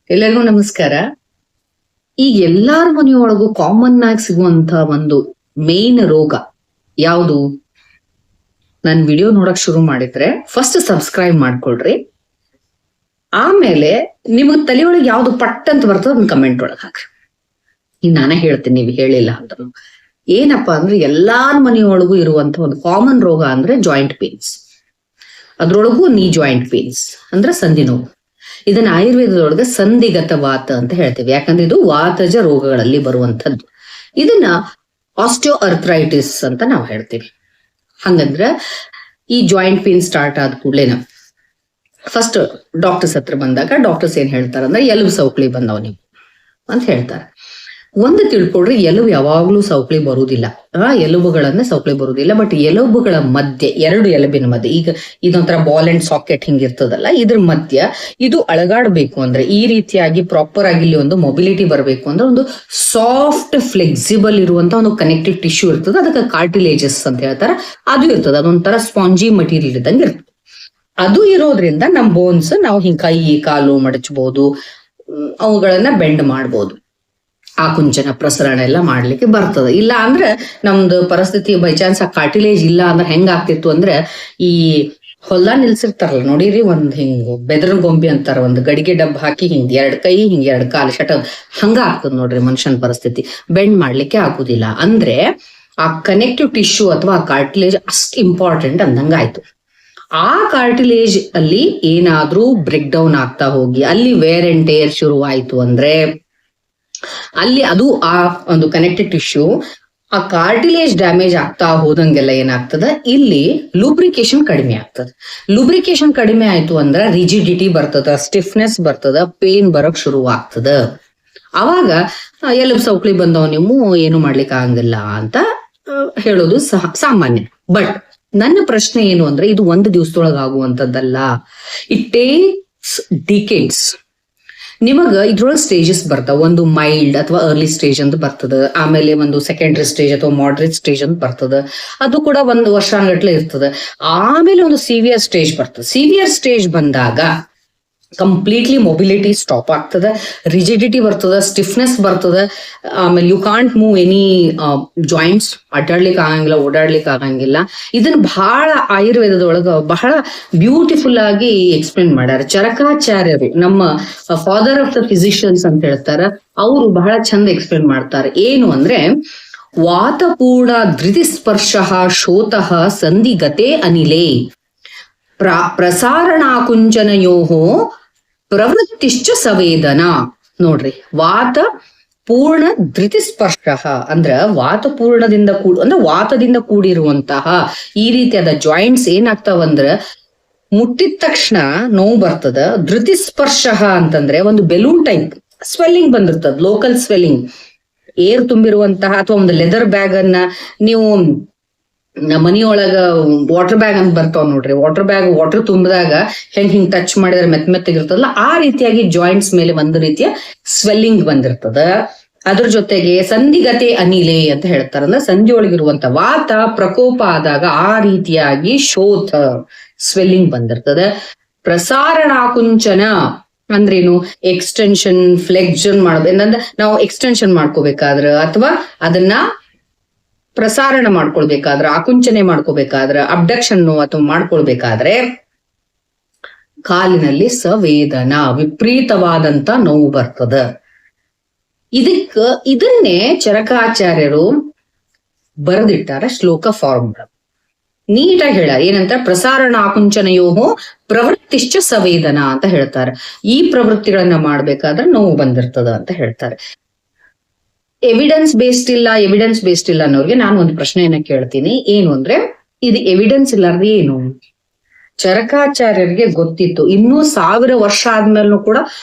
ಎಲ್ಲರಿಗೂ ನಮಸ್ಕಾರ. ಈಗ ಎಲ್ಲಾರ ಮನೆಯೊಳಗೂ ಕಾಮನ್ ಆಗಿ ಸಿಗುವಂತ ಒಂದು ಮೇನ್ ರೋಗ ಯಾವುದು? ನನ್ ವಿಡಿಯೋ ನೋಡಕ್ ಶುರು ಮಾಡಿದ್ರೆ ಫಸ್ಟ್ ಸಬ್ಸ್ಕ್ರೈಬ್ ಮಾಡ್ಕೊಳ್ರಿ. ಆಮೇಲೆ ನಿಮಗ್ ತಲೆಯೊಳಗೆ ಯಾವ್ದು ಪಟ್ ಅಂತ ಬರ್ತದ ಅದನ್ನ ಕಮೆಂಟ್ ಒಳಗ್ ಹಾಕ್ರಿ. ಈಗ ನಾನೇ ಹೇಳ್ತೀನಿ, ನೀವು ಹೇಳಿಲ್ಲ ಅಂತ. ಏನಪ್ಪಾ ಅಂದ್ರೆ ಎಲ್ಲಾರ ಮನೆಯೊಳಗೂ ಇರುವಂತ ಒಂದು ಕಾಮನ್ ರೋಗ ಅಂದ್ರೆ ಜಾಯಿಂಟ್ ಪೇನ್ಸ್. ಅದ್ರೊಳಗೂ ನೀ ಜಾಯಿಂಟ್ ಪೇನ್ಸ್ ಅಂದ್ರೆ ಸಂಧಿ ನೋವು. ಇದನ್ನ ಆಯುರ್ವೇದದೊಳಗೆ ಸಂಧಿಗತ ವಾತ ಅಂತ ಹೇಳ್ತೀವಿ, ಯಾಕಂದ್ರೆ ಇದು ವಾತಜ ರೋಗಗಳಲ್ಲಿ ಬರುವಂತದ್ದು. ಇದನ್ನ ಆಸ್ಟಿಯೋ ಅರ್ಥ್ರೈಟಿಸ್ ಅಂತ ನಾವು ಹೇಳ್ತೀವಿ. ಹಂಗಂದ್ರ ಈ ಜಾಯಿಂಟ್ ಪೇನ್ ಸ್ಟಾರ್ಟ್ ಆದ ಕೂಡಲೇನ ಫಸ್ಟ್ ಡಾಕ್ಟರ್ಸ್ ಹತ್ರ ಬಂದಾಗ ಡಾಕ್ಟರ್ಸ್ ಏನ್ ಹೇಳ್ತಾರಂದ್ರೆ ಎಲುಬು ಸೌಕಳಿ ಬಂದವ್ ನೀವು ಅಂತ ಹೇಳ್ತಾರೆ. ಒಂದು ತಿಳ್ಕೊಳ್ರಿ, ಎಲುಬು ಯಾವಾಗ್ಲೂ ಸೌಕಳಿ ಬರುವುದಿಲ್ಲ. ಎಲುಬುಗಳನ್ನ ಸೌಕಳಿ ಬರುವುದಿಲ್ಲ. ಬಟ್ ಎಲುಬುಗಳ ಮಧ್ಯೆ, ಎರಡು ಎಲುಬಿನ ಮಧ್ಯೆ, ಈಗ ಇದೊಂಥರ ಬಾಲ್ ಅಂಡ್ ಸಾಕೆಟ್ ಹಿಂಗಿರ್ತದಲ್ಲ, ಇದ್ರ ಮಧ್ಯ ಇದು ಅಳಗಾಡ್ಬೇಕು ಅಂದ್ರೆ, ಈ ರೀತಿಯಾಗಿ ಪ್ರಾಪರ್ ಆಗಿ ಇಲ್ಲಿ ಒಂದು ಮೊಬಿಲಿಟಿ ಬರಬೇಕು ಅಂದ್ರೆ ಒಂದು ಸಾಫ್ಟ್ ಫ್ಲೆಕ್ಸಿಬಲ್ ಇರುವಂತ ಒಂದು ಕನೆಕ್ಟಿವ್ ಟಿಶ್ಯೂ ಇರ್ತದೆ. ಅದಕ್ಕೆ ಕಾರ್ಟಿಲೇಜಸ್ ಅಂತ ಹೇಳ್ತಾರೆ. ಅದು ಇರ್ತದೆ, ಅದೊಂಥರ ಸ್ಪಾಂಜಿ ಮಟೀರಿಯಲ್ ಇದ್ದಂಗೆ ಇರ್ತದೆ. ಅದು ಇರೋದ್ರಿಂದ ನಮ್ ಬೋನ್ಸ್ ನಾವು ಹಿಂಗ್ ಕೈ ಕಾಲು ಮಡಚಬಹುದು, ಅವುಗಳನ್ನ ಬೆಂಡ್ ಮಾಡ್ಬೋದು, ಆಕುಂಚನ ಪ್ರಸರಣ ಎಲ್ಲ ಮಾಡ್ಲಿಕ್ಕೆ ಬರ್ತದೆ. ಇಲ್ಲ ಅಂದ್ರೆ ನಮ್ದು ಪರಿಸ್ಥಿತಿ ಬೈ ಚಾನ್ಸ್ ಆ ಕಾರ್ಟಿಲೇಜ್ ಇಲ್ಲ ಅಂದ್ರೆ ಹೆಂಗ ಆಗ್ತಿತ್ತು ಅಂದ್ರೆ, ಈ ಹೊಲ ನಿಲ್ಸಿರ್ತಾರಲ್ಲ ನೋಡಿರಿ, ಒಂದ್ ಹಿಂಗ್ ಬೆದರನ್ ಗೊಂಬೆ ಅಂತಾರ, ಒಂದ್ ಗಡಿಗೆ ಡಬ್ಬ ಹಾಕಿ ಹಿಂಗ್ ಎರಡ್ ಕೈ ಹಿಂಗ್ ಎರಡ್ ಕಾಲು ಶಟ ಹಂಗ ಆಗ್ತದ ನೋಡ್ರಿ ಮನುಷ್ಯನ ಪರಿಸ್ಥಿತಿ. ಬೆಂಡ್ ಮಾಡ್ಲಿಕ್ಕೆ ಆಗುದಿಲ್ಲ. ಅಂದ್ರೆ ಆ ಕನೆಕ್ಟಿವ್ ಟಿಶ್ಯೂ ಅಥವಾ ಆ ಕಾರ್ಟಿಲೇಜ್ ಅಷ್ಟ್ ಇಂಪಾರ್ಟೆಂಟ್ ಅಂದಂಗ ಆಯ್ತು. ಆ ಕಾರ್ಟಿಲೇಜ್ ಅಲ್ಲಿ ಏನಾದ್ರೂ ಬ್ರೇಕ್ ಡೌನ್ ಆಗ್ತಾ ಹೋಗಿ ಅಲ್ಲಿ ವೇರ್ ಅಂಡ್ ಟೇರ್ ಶುರು ಆಯ್ತು ಅಂದ್ರೆ, ಅಲ್ಲಿ ಅದು ಆ ಒಂದು ಕನೆಕ್ಟೆಡ್ ಟಿಶ್ಯೂ, ಆ ಕಾರ್ಟಿಲೇಜ್ ಡ್ಯಾಮೇಜ್ ಆಗ್ತಾ ಹೋದಂಗೆಲ್ಲ ಏನಾಗ್ತದ, ಇಲ್ಲಿ ಲೂಬ್ರಿಕೇಶನ್ ಕಡಿಮೆ ಆಗ್ತದ. ಲೂಬ್ರಿಕೇಶನ್ ಕಡಿಮೆ ಆಯ್ತು ಅಂದ್ರೆ ರಿಜಿಡಿಟಿ ಬರ್ತದ, ಸ್ಟಿಫ್ನೆಸ್ ಬರ್ತದ, ಪೇನ್ ಬರೋಕ್ ಶುರು ಆಗ್ತದ. ಅವಾಗ ಎಲುಬು ಸೌಕಳಿ ಬಂದವ ನೀವು ಏನು ಮಾಡ್ಲಿಕ್ಕೆ ಆಗಂಗಿಲ್ಲ ಅಂತ ಹೇಳೋದು ಸಾಮಾನ್ಯ. ಬಟ್ ನನ್ನ ಪ್ರಶ್ನೆ ಏನು ಅಂದ್ರೆ, ಇದು ಒಂದು ದಿವಸದೊಳಗ ಆಗುವಂತದ್ದಲ್ಲ. It takes decades. ನಿಮಗ ಇದ್ರೊಳಗೆ ಸ್ಟೇಜಸ್ ಬರ್ತಾವ. ಒಂದು ಮೈಲ್ಡ್ ಅಥವಾ ಅರ್ಲಿ ಸ್ಟೇಜ್ ಅಂತ ಬರ್ತದ, ಆಮೇಲೆ ಒಂದು ಸೆಕೆಂಡರಿ ಸ್ಟೇಜ್ ಅಥವಾ ಮಾಡರೇಟ್ ಸ್ಟೇಜ್ ಅಂತ ಬರ್ತದ, ಅದು ಕೂಡ ಒಂದು ವರ್ಷಾನ್ಗಟ್ಲೆ ಇರ್ತದೆ. ಆಮೇಲೆ ಒಂದು ಸಿವಿಯರ್ ಸ್ಟೇಜ್ ಬರ್ತದೆ. ಸಿವಿಯರ್ ಸ್ಟೇಜ್ ಬಂದಾಗ ಕಂಪ್ಲೀಟ್ಲಿ ಮೊಬಿಲಿಟಿ ಸ್ಟಾಪ್ ಆಗ್ತದ, ರಿಜಿಡಿಟಿ ಬರ್ತದ, ಸ್ಟಿಫ್ನೆಸ್ ಬರ್ತದ. ಆಮೇಲೆ you can't move any joints, ಅಡ್ಡಾಡ್ಲಿಕ್ಕೆ ಆಗಂಗಿಲ್ಲ, ಓಡಾಡ್ಲಿಕ್ಕೆ ಆಗಂಗಿಲ್ಲ. ಇದನ್ನ ಬಹಳ ಆಯುರ್ವೇದದೊಳಗ ಬಹಳ ಬ್ಯೂಟಿಫುಲ್ ಆಗಿ ಎಕ್ಸ್ಪ್ಲೇನ್ ಮಾಡ್ಯಾರ ಚರಕಾಚಾರ್ಯರು, ನಮ್ಮ ಫಾದರ್ ಆಫ್ ದ ಫಿಸಿಷಿಯನ್ಸ್ ಅಂತ ಹೇಳ್ತಾರ. ಅವರು ಬಹಳ ಚಂದ ಎಕ್ಸ್ಪ್ಲೇನ್ ಮಾಡ್ತಾರೆ. ಏನು ಅಂದ್ರೆ, ವಾತಪೂರ್ಣ ಧೃತಿಸ್ಪರ್ಶ ಶೋತಃ ಸಂಧಿಗತೆ ಅನಿಲೇ ಪ್ರಸಾರಣಾಕುಂಚನಯೋಹೋ ಪ್ರವೃತ್ತಿಶ್ಚ ಸವೇದನ. ನೋಡ್ರಿ, ವಾತ ಪೂರ್ಣ ಧೃತಿಸ್ಪರ್ಶ ಅಂದ್ರ ವಾತಪೂರ್ಣದಿಂದ ಅಂದ್ರೆ ವಾತದಿಂದ ಕೂಡಿರುವಂತಹ ಈ ರೀತಿಯಾದ ಜಾಯಿಂಟ್ಸ್ ಏನಾಗ್ತಾವಂದ್ರ, ಮುಟ್ಟಿದ ತಕ್ಷಣ ನೋವು ಬರ್ತದ. ಧೃತಿಸ್ಪರ್ಶ ಅಂತಂದ್ರೆ ಒಂದು ಬೆಲೂನ್ ಟೈಪ್ ಸ್ವೆಲ್ಲಿಂಗ್ ಬಂದಿರ್ತದ, ಲೋಕಲ್ ಸ್ವೆಲ್ಲಿಂಗ್, ಏರ್ ತುಂಬಿರುವಂತಹ. ಅಥವಾ ಒಂದು ಲೆದರ್ ಬ್ಯಾಗ್ ಅನ್ನ ನೀವು ಮನಿಯೊಳಗ ವಾಟರ್ ಬ್ಯಾಗ್ ಅಂತ ಬರ್ತಾವ ನೋಡ್ರಿ, ವಾಟರ್ ಬ್ಯಾಗ್ ವಾಟರ್ ತುಂಬಿದಾಗ ಹಿಂಗ್ ಟಚ್ ಮಾಡಿದ್ರೆ ಮೆತ್ತಗಿರ್ತದಲ್ಲ, ಆ ರೀತಿಯಾಗಿ ಜಾಯಿಂಟ್ಸ್ ಮೇಲೆ ಒಂದು ರೀತಿಯ ಸ್ವೆಲ್ಲಿಂಗ್ ಬಂದಿರ್ತದ. ಅದ್ರ ಜೊತೆಗೆ ಸಂಧಿಗತೆ ಅನಿಲೆ ಅಂತ ಹೇಳ್ತಾರ. ಅಂದ್ರೆ ಸಂಧಿ ಒಳಗಿರುವಂತ ವಾತ ಪ್ರಕೋಪ ಆದಾಗ ಆ ರೀತಿಯಾಗಿ ಶೋಥ ಸ್ವೆಲ್ಲಿಂಗ್ ಬಂದಿರ್ತದ. ಪ್ರಸಾರಣಾಕುಂಚನ ಅಂದ್ರೇನು, ಎಕ್ಸ್ಟೆನ್ಷನ್ ಫ್ಲೆಕ್ಷನ್ ಮಾಡೋದು. ಏನಂದ್ರೆ ನಾವು ಎಕ್ಸ್ಟೆನ್ಷನ್ ಮಾಡ್ಕೋಬೇಕಾದ್ರ ಅಥವಾ ಅದನ್ನ ಪ್ರಸಾರಣ ಮಾಡ್ಕೊಳ್ಬೇಕಾದ್ರ, ಆಕುಂಚನೆ ಮಾಡ್ಕೋಬೇಕಾದ್ರ, ಅಬ್ಡಕ್ಷನ್ ಅಥವಾ ಮಾಡ್ಕೊಳ್ಬೇಕಾದ್ರೆ ಕಾಲಿನಲ್ಲಿ ಸವೇದನ, ವಿಪರೀತವಾದಂತ ನೋವು ಬರ್ತದ. ಇದನ್ನೇ ಚರಕಾಚಾರ್ಯರು ಬರೆದಿಟ್ಟಾರ ಶ್ಲೋಕ ಫಾರ್ಮ್ ನೀಟಾಗಿ ಹೇಳ. ಏನಂತ, ಪ್ರಸಾರಣ ಆಕುಂಚನಯೋಹೋ ಪ್ರವೃತ್ತಿಶ್ಚ ಸವೇದನ ಅಂತ ಹೇಳ್ತಾರೆ. ಈ ಪ್ರವೃತ್ತಿಗಳನ್ನ ಮಾಡ್ಬೇಕಾದ್ರೆ ನೋವು ಬಂದಿರ್ತದ ಅಂತ ಹೇಳ್ತಾರೆ. ಎವಿಡೆನ್ಸ್ ಬೇಸ್ಡ್ ಇಲ್ಲ ಅನ್ನೋರಿಗೆ ನಾನು ಒಂದು ಪ್ರಶ್ನೆಯನ್ನ ಕೇಳ್ತೀನಿ. ಏನು ಅಂದ್ರೆ, ಇದು ಎವಿಡೆನ್ಸ್ ಇಲ್ಲಾರ್ದು ಏನು? ಚರಕಾಚಾರ್ಯರಿಗೆ ಗೊತ್ತಿತ್ತು. ಇನ್ನೂ 1000 ವರ್ಷ ಆದ್ಮೇಲೂ ಕೂಡ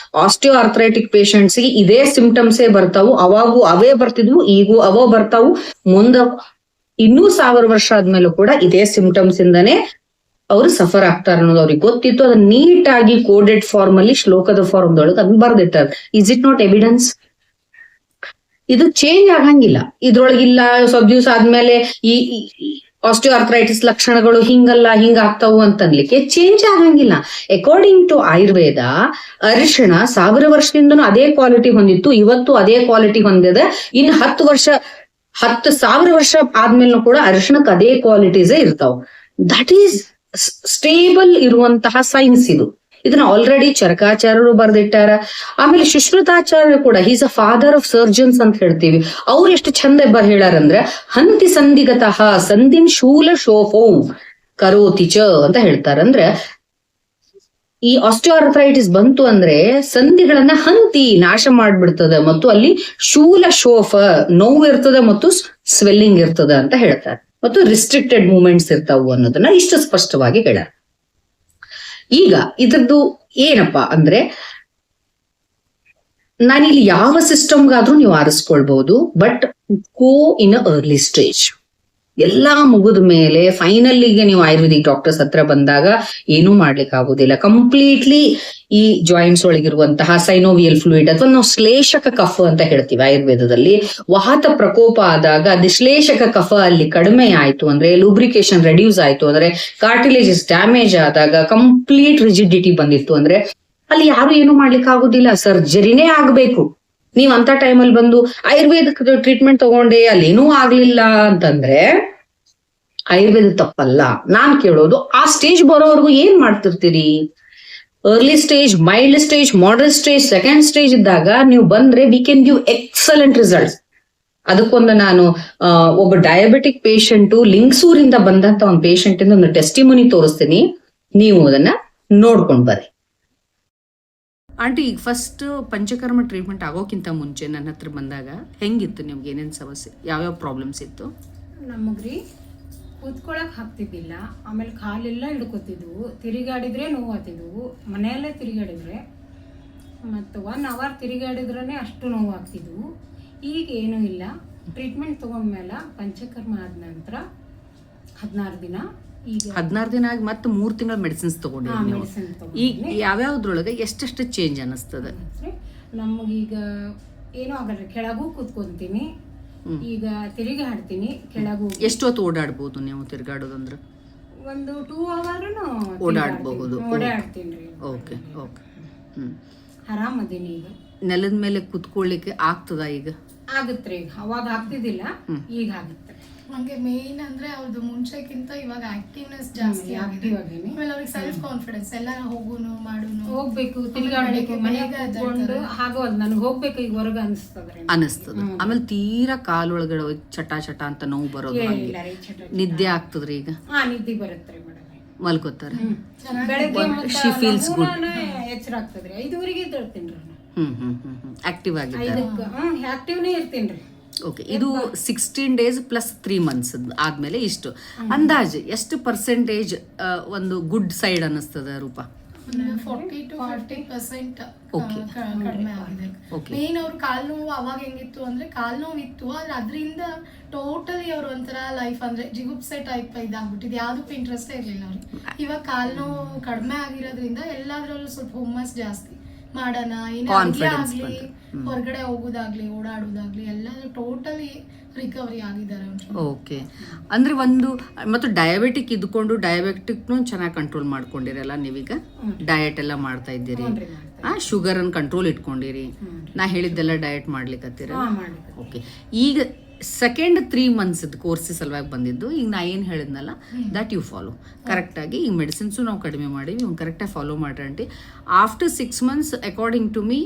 ಆಸ್ಟಿಯೋ ಆರ್ಥ್ರೈಟಿಕ್ ಪೇಷಂಟ್ಸ್ ಗೆ ಇದೇ ಸಿಂಪ್ಟಮ್ಸೇ ಬರ್ತಾವು. ಅವಾಗೂ ಅವೇ ಬರ್ತಿದ್ವು, ಈಗೂ ಅವೋ ಬರ್ತಾವು, ಮುಂದ ಇನ್ನೂ 1000 ವರ್ಷ ಆದ್ಮೇಲೂ ಕೂಡ ಇದೇ ಸಿಂಪ್ಟಮ್ಸ್ ಇಂದಾನೆ ಅವ್ರು ಸಫರ್ ಆಗ್ತಾರ ಅನ್ನೋದು ಅವ್ರಿಗೆ ಗೊತ್ತಿತ್ತು. ಅದನ್ನ ನೀಟಾಗಿ ಕೋಡೆಡ್ ಫಾರ್ಮ್ ಅಲ್ಲಿ, ಶ್ಲೋಕದ ಫಾರ್ಮ್ ದೊಳಗೆ ಅದನ್ನ ಬರ್ದಿಟ್ಟಾರ. Is it not evidence? ಇದು ಚೇಂಜ್ ಆಗಂಗಿಲ್ಲ. ಇದ್ರೊಳಗಿಲ್ಲ ಸ್ವಲ್ಪ ದಿವ್ಸ ಆದ್ಮೇಲೆ ಈ ಆಸ್ಟಿಯೋಆರ್ಥರೈಟಿಸ್ ಲಕ್ಷಣಗಳು ಹಿಂಗಲ್ಲ ಹಿಂಗ ಆಗ್ತಾವು ಅಂತ ಅನ್ಲಿಕ್ಕೆ ಚೇಂಜ್ ಆಗಂಗಿಲ್ಲ. ಅಕಾರ್ಡಿಂಗ್ ಟು ಆಯುರ್ವೇದ ಅರಿಶಿಣ 1000 ವರ್ಷದಿಂದನೂ ಅದೇ ಕ್ವಾಲಿಟಿ ಹೊಂದಿತ್ತು, ಇವತ್ತು ಅದೇ ಕ್ವಾಲಿಟಿ ಹೊಂದಿದೆ. ಇನ್ನು 10,000 ವರ್ಷ ಆದ್ಮೇಲೆ ಕೂಡ ಅರಿಶಿಣಕ್ಕೆ ಅದೇ ಕ್ವಾಲಿಟೀಸೇ ಇರ್ತಾವ. ದಟ್ ಈಸ್ ಸ್ಟೇಬಲ್ ಇರುವಂತಹ ಸೈನ್ಸ್ ಇದು. ಇದನ್ನ ಆಲ್ರೆಡಿ ಚರಕಾಚಾರ್ಯರು ಬರ್ದಿಟ್ಟಾರ. ಆಮೇಲೆ ಸುಶ್ರುತಾಚಾರ್ಯರು ಕೂಡ, is a father of surgeons ಅಂತ ಹೇಳ್ತೀವಿ. ಅವ್ರು ಎಷ್ಟು ಚಂದ ಹೇಳಾರಂದ್ರೆ, ಹಂತಿ ಸಂಧಿಗತಃ ಸಂಧಿನ್ ಶೂಲ ಶೋಫೌ ಕರೋತಿ ಚ ಅಂತ ಹೇಳ್ತಾರ. ಅಂದ್ರೆ ಈ ಆಸ್ಟಿಯೋಆರ್ಥರೈಟಿಸ್ ಬಂತು ಅಂದ್ರೆ ಸಂಧಿಗಳನ್ನ ಹಂತಿ ನಾಶ ಮಾಡ್ಬಿಡ್ತದ, ಮತ್ತು ಅಲ್ಲಿ ಶೂಲ ಶೋಫ ನೋವು ಇರ್ತದ ಮತ್ತು ಸ್ವೆಲ್ಲಿಂಗ್ ಇರ್ತದ ಅಂತ ಹೇಳ್ತಾರೆ, ಮತ್ತು ರಿಸ್ಟ್ರಿಕ್ಟೆಡ್ ಮೂವ್ಮೆಂಟ್ಸ್ ಇರ್ತಾವು ಅನ್ನೋದನ್ನ ಇಷ್ಟು ಸ್ಪಷ್ಟವಾಗಿ ಹೇಳ್ಯಾರ. ಈಗ ಇದ್ರದ್ದು ಏನಪ್ಪಾ ಅಂದ್ರೆ, ನಾನಿಲ್ಲಿ ಯಾವ ಸಿಸ್ಟಮ್ಗಾದ್ರೂ ನೀವು ಆರಿಸ್ಕೊಳ್ಬಹುದು, but go in early stage. ಎಲ್ಲಾ ಮುಗಿದ ಮೇಲೆ ಫೈನಲ್ಲಿಗೆ ನೀವು ಆಯುರ್ವೇದಿಕ್ ಡಾಕ್ಟರ್ಸ್ ಹತ್ರ ಬಂದಾಗ ಏನೂ ಮಾಡ್ಲಿಕ್ಕೆ ಆಗುದಿಲ್ಲ. ಕಂಪ್ಲೀಟ್ಲಿ ಈ ಜಾಯಿಂಟ್ಸ್ ಒಳಗಿರುವಂತಹ ಸೈನೋವಿಯಲ್ ಫ್ಲೂಯಿಡ್ ಅಥವಾ ನಾವು ಶ್ಲೇಷಕ ಕಫ ಅಂತ ಹೇಳ್ತೀವಿ ಆಯುರ್ವೇದದಲ್ಲಿ, ವಾತ ಪ್ರಕೋಪ ಆದಾಗ ಶ್ಲೇಷಕ ಕಫ ಅಲ್ಲಿ ಕಡಿಮೆ ಆಯ್ತು ಅಂದ್ರೆ, ಲೂಬ್ರಿಕೇಶನ್ ರೆಡ್ಯೂಸ್ ಆಯ್ತು ಅಂದ್ರೆ, ಕಾರ್ಟಿಲೇಜಸ್ ಡ್ಯಾಮೇಜ್ ಆದಾಗ, ಕಂಪ್ಲೀಟ್ ರಿಜಿಡಿಟಿ ಬಂದಿತ್ತು ಅಂದ್ರೆ ಅಲ್ಲಿ ಯಾರು ಏನು ಮಾಡ್ಲಿಕ್ಕೆ ಆಗುದಿಲ್ಲ, ಸರ್ಜರಿನೇ ಆಗ್ಬೇಕು. ನೀವ್ ಅಂತ ಟೈಮಲ್ಲಿ ಬಂದು ಆಯುರ್ವೇದಕ್ ಟ್ರೀಟ್ಮೆಂಟ್ ತಗೊಂಡೆ ಅಲ್ಲೇನೂ ಆಗ್ಲಿಲ್ಲ ಅಂತಂದ್ರೆ ಆಯುರ್ವೇದ ತಪ್ಪಲ್ಲ. ನಾನ್ ಕೇಳೋದು, ಆ ಸ್ಟೇಜ್ ಬರೋವರೆಗೂ ಏನ್ ಮಾಡ್ತಿರ್ತೀರಿ? Early stage, mild stage, moderate stage, second stage ಇದ್ದಾಗ ನೀವು ಬಂದ್ರೆ we can give excellent results. ಅದಕ್ಕೊಂದು ನಾನು ಒಬ್ಬ ಡಯಾಬಿಟಿಕ್ ಪೇಷಂಟು ಲಿಂಗಸೂರಿಂದ ಬಂದಂತ ಒಂದು ಪೇಷಂಟ್ ಇಂದ ಒಂದು ಟೆಸ್ಟಿಮನಿ ತೋರಿಸ್ತೀನಿ, ನೀವು ಅದನ್ನ ನೋಡ್ಕೊಂಡ್ ಬರ್ರಿ. ಆಂಟಿ, ಈಗ ಫಸ್ಟ್ ಪಂಚಕರ್ಮ ಟ್ರೀಟ್ಮೆಂಟ್ ಆಗೋಕ್ಕಿಂತ ಮುಂಚೆ ನನ್ನ ಹತ್ರ ಬಂದಾಗ ಹೆಂಗಿತ್ತು? ನಿಮ್ಗೆ ಏನೇನು ಸಮಸ್ಯೆ, ಯಾವ್ಯಾವ ಪ್ರಾಬ್ಲಮ್ಸ್ ಇತ್ತು? ನಮಗ್ರಿ ಕೂತ್ಕೊಳಕ್ ಆಗ್ತಿದ್ದಿಲ್ಲ, ಆಮೇಲೆ ಕಾಲೆಲ್ಲ ಹಿಡ್ಕೊತಿದ್ವು, ತಿರುಗಾಡಿದ್ರೆ ನೋವಾಗ್ತಿದ್ವು, ಮನೆಯಲ್ಲೇ ತಿರುಗಾಡಿದ್ರೆ ಮತ್ತು 1 hour ತಿರುಗಾಡಿದ್ರೇ ಅಷ್ಟು ನೋವಾಗ್ತಿದ್ವು. ಈಗ ಏನೂ ಇಲ್ಲ. ಟ್ರೀಟ್ಮೆಂಟ್ ತೊಗೊಂಡ್ಮೇಲೆ ಪಂಚಕರ್ಮ ಆದ ನಂತರ 16 ದಿನ, ಈಗ 16 ದಿನ ಆಗಿ ಮತ್ತೆ 3 ತಿಂಗಳ ಮೆಡಿಸಿನ್ಸ್ ತಗೊಂಡಿರಿ ನೀವು. ಈಗ ಯಾವ್ಯಾವ್ದ್ರೊಳಗೆ ಎಷ್ಟೆಷ್ಟು ಚೇಂಜ್ ಅನಿಸ್ತದೆ? ನಮಗೀಗ ಏನೂ ಆಗಲ್ಲ, ಕೆಳಗೂ ಕೂತ್ಕೊಂತೀನಿ, ಈಗ ತಿರುಗಾಡ್ತೀನಿ, ಕೆಳಗೂ. ಎಷ್ಟೊತ್ತು ಓಡಾಡ್ಬೋದು ನೀವು ತಿರುಗಾಡೋದಂದ್ರೆ? ಒಂದು 2 hour ಓಡಾಡ್ಬಹುದು. ಓಡಾಡ್ತೀನಿ. Okay okay. ಆರಾಮದೀನಿ. ಈಗ ನೆಲದ ಮೇಲೆ ಕುತ್ಕೊಳ್ಳಿಕ್ಕೆ ಆಗ್ತದ? ಈಗ ಆಗುತ್ತೆ. ಅವಾಗ ಆಗ್ತಿದ್ದಿಲ್ಲ, ಈಗ ಆಗುತ್ತೆ. ಹಂಗೆ ಮೇನ್ ಅಂದ್ರೆ ಅವ್ರದ್ದು ಮುಂಚೆಕ್ಕಿಂತ ಇವಾಗ ಆಕ್ಟಿವ್ನೆಸ್ ಜಾಸ್ತಿ ಆಗಿದೆ. ಆಮೇಲೆ ಅವ್ರಿಗೆ ಸೆಲ್ಫ್ ಕಾನ್ಫಿಡೆನ್ಸ್, ಎಲ್ಲ ಹೋಗುನು ಮಾಡುನು, ಹೋಗ್ಬೇಕು, ತಿರುಗಾಡ್ಬೇಕು, ಮನೆಗೆ ಕೂತ್ಕೊಂಡು ಆಗೋದು ನನಗೆ ಹೋಗ್ಬೇಕು ಈಗ ಹೊರಗೆ ಅನಿಸ್ತದ. ಆಮೇಲೆ ತೀರಾ ಕಾಲೊಳಗಡೆ ಚಟ ಚಟ ಅಂತ ನೋವು ಬರೋದು, ನಿದ್ದೆ ಆಗ್ತದ್ರಿ? ಈಗ ನಿದ್ದೆ ಬರುತ್ತೆ ಮೇಡಮ್, ಮಲ್ಕೋತಾರೆ, ಬೆಳಗ್ಗೆ ಎಚ್ಚರ ಆಗ್ತದ್ರಿ. 5 ಎದ್ದೇಳ್ತೀನಿ. ಆಕ್ಟಿವ್ ಆಗಿದ್ದಾರೆ, ಆಕ್ಟಿವ್ನೇ ಇರ್ತೀನಿ. ಓಕೆ. ಇದು 16 days ಪ್ಲಸ್ 3 months ಆದ್ಮೇಲೆ ಇಷ್ಟು ಅಂದಾಜು ಎಷ್ಟು ಪರ್ಸೆಂಟೇಜ್ ಒಂದು ಗುಡ್ ಸೈಡ್ ಅನ್ನಿಸ್ತದ ರೂಪ? 40 to 50% ಕಡಿಮೆ ಆಗಿದೆ. ಮೇನ್ ಅವ್ರ ಕಾಲ್ ನೋವು ಅವಾಗ ಹೆಂಗಿತ್ತು ಅಂದ್ರೆ, ಕಾಲ್ ನೋವು ಇತ್ತು, ಆದ್ರೆ ಅದರಿಂದ ಟೋಟಲಿ ಅವ್ರ ಒಂಥರ ಲೈಫ್ ಅಂದ್ರೆ ಜಿಗುಪ್ಸೆ ಟೈಪ್ ಇದಾಗ್ಬಿಟ್ಟಿದೆ, ಯಾವ್ದಕ್ಕೂ ಇಂಟ್ರೆಸ್ಟೇ ಇರ್ಲಿಲ್ಲ ಅವ್ರಿಗೆ. ಇವಾಗ ಕಾಲ್ ನೋವು ಕಡಿಮೆ ಆಗಿರೋದ್ರಿಂದ ಎಲ್ಲಾದ್ರಲ್ಲೂ ಸ್ವಲ್ಪ ಹುಮ್ಮಸ್ ಜಾಸ್ತಿ, ಮಾಡೋಣ ಏನೇ ಆಗ್ಲಿ, ಹೊರಗಡೆ ಹೋಗೋದಾಗ್ಲಿ, ಓಡಾಡೋದಾಗ್ಲಿ, ಎಲ್ಲ ಟೋಟಲಿ ರಿಕವರಿ ಆಗಿದ್ದಾರೆ. ಓಕೆ. ಅಂದ್ರೆ ಒಂದು ಮತ್ತು ಡಯಾಬಿಟಿಕ್ ಇದ್ಕೊಂಡು ಡಯಾಬಿಟಿಕ್ನು ಚೆನ್ನಾಗಿ ಕಂಟ್ರೋಲ್ ಮಾಡ್ಕೊಂಡಿರಲ್ಲ ನೀವೀಗ? ಡಯಟ್ ಎಲ್ಲ ಮಾಡ್ತಾ ಇದ್ದೀರಿ, ಶುಗರ್ ಅನ್ನು ಕಂಟ್ರೋಲ್ ಇಟ್ಕೊಂಡಿರಿ, ನಾ ಹೇಳಿದ್ದೆಲ್ಲ ಡಯಟ್ ಮಾಡ್ಲಿಕ್ಕತ್ತೀರ? ಓಕೆ. ಈಗ ಸೆಕೆಂಡ್ 3 months ಕೋರ್ಸಸ್ ಸಲುವಾಗಿ ಬಂದಿದ್ದು. ಈಗ ನಾ ಏನು ಹೇಳಿದ್ನಲ್ಲ, ದಟ್ ಯು ಫಾಲೋ ಕರೆಕ್ಟಾಗಿ. ಈಗ ಮೆಡಿಸಿನ್ಸು ನಾವು ಕಡಿಮೆ ಮಾಡಿವಿ, ಇವ್ನು ಕರೆಕ್ಟಾಗಿ ಫಾಲೋ ಮಾಡ್ರಿ. After 6 months according to me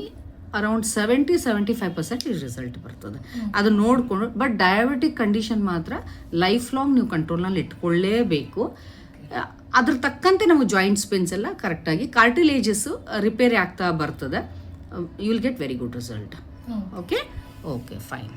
around 70-75% result ಬರ್ತದೆ. ಅದು ನೋಡಿಕೊಂಡು, ಬಟ್ ಡಯಾಬಿಟಿಕ್ ಕಂಡೀಷನ್ ಮಾತ್ರ ಲೈಫ್ ಲಾಂಗ್ ನೀವು ಕಂಟ್ರೋಲ್ನಲ್ಲಿ ಇಟ್ಕೊಳ್ಳೇಬೇಕು. ಅದ್ರ ತಕ್ಕಂತೆ ನಾವು ಜಾಯಿಂಟ್ಸ್ ಪೇನ್ಸ್ ಎಲ್ಲ ಕರೆಕ್ಟಾಗಿ, ಕಾರ್ಟಿಲೇಜಸ್ಸು ರಿಪೇರಿ ಆಗ್ತಾ ಬರ್ತದೆ. You will get very good result. Okay okay, fine.